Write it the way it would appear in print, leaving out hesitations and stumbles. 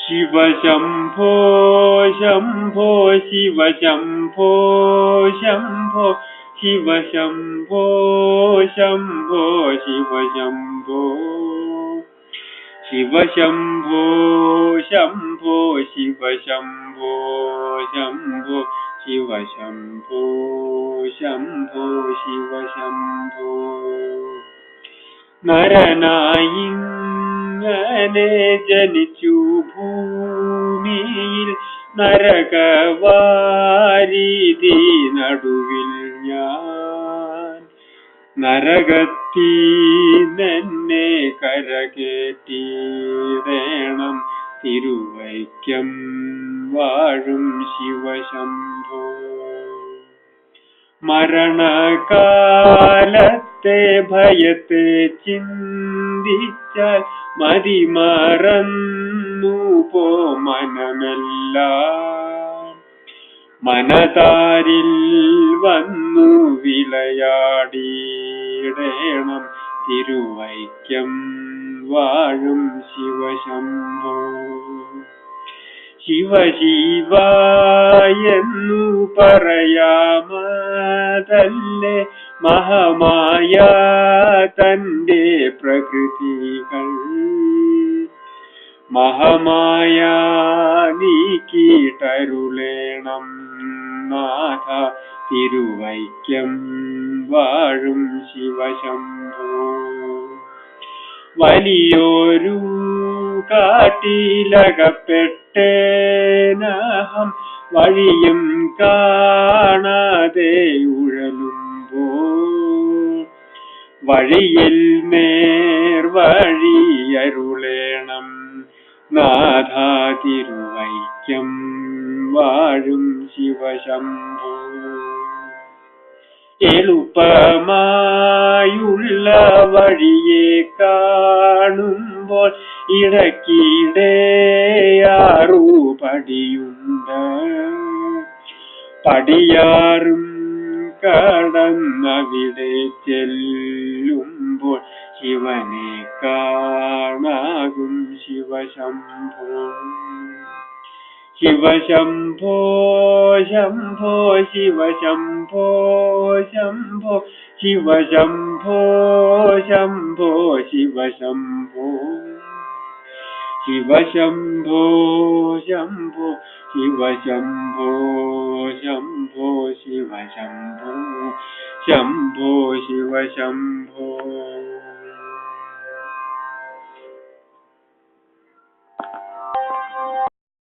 शिव शम्भो शम्भो शिव शम्भो शम्भो शिव शम्भो शम्भो शिव शम्भो शिव शम्भो शम्भो शिव शम्भो शम्भो शिव शम्भो शम्भो शिव शम्भो നരനായിങ്ങനെ ജനിച്ചു ഭൂമിയിൽ നരകവാരിധി നടുവിൽ ഞാൻ നരകത്തീന്നെന്നെ കരകേറ്റിടേണം തിരുവൈക്കം വാഴും ശിവശംഭോ മരണകാലത്തെ ഭയത്തെ ചിന്തിച്ചാൽ മതിമറന്നു പോ മനമെല്ലാം മനതാരിൽ വന്നു വിളയാടിയിടേണം തിരുവൈക്കം വാഴും ശിവശംഭോ ശിവ ശിവ എന്നു പറയാമതല്ലേ മഹാമായ തന്റെ പ്രകൃതികൾ മഹാമായ നീക്കിട്ടരുളേണം നാഥ തിരുവൈക്കം വാഴും ശിവശംഭോ വലിയൊരു കാട്ടിലകപ്പെട്ടേനഹം വഴിയും കാണാതെ ഉഴലുമ്പോൾ വഴിയിൽ നേർവഴിയരുളേണം നാഥ തിരുവൈക്കം വാഴും ശിവശംഭോ എളുപ്പമായുള്ള വഴിയെ കാണുമ്പോൾ ഇടയ്ക്കിടെയാറു പടിയുണ്ട് പടിയാറും കടന്നവിടെ ചെല്ലുമ്പോൾ ശിവനെ കാണാകും ശിവശംഭോ ശിവശംഭോ ശംഭോ ശിവശംഭോ ശംഭോ ശിവശംഭോ ശംഭോ ശിവശംഭോ ശിവശംഭോ ശംഭോ ശിവശംഭോ ശംഭോ ശിവശംഭോ ശംഭോ ശിവശംഭോ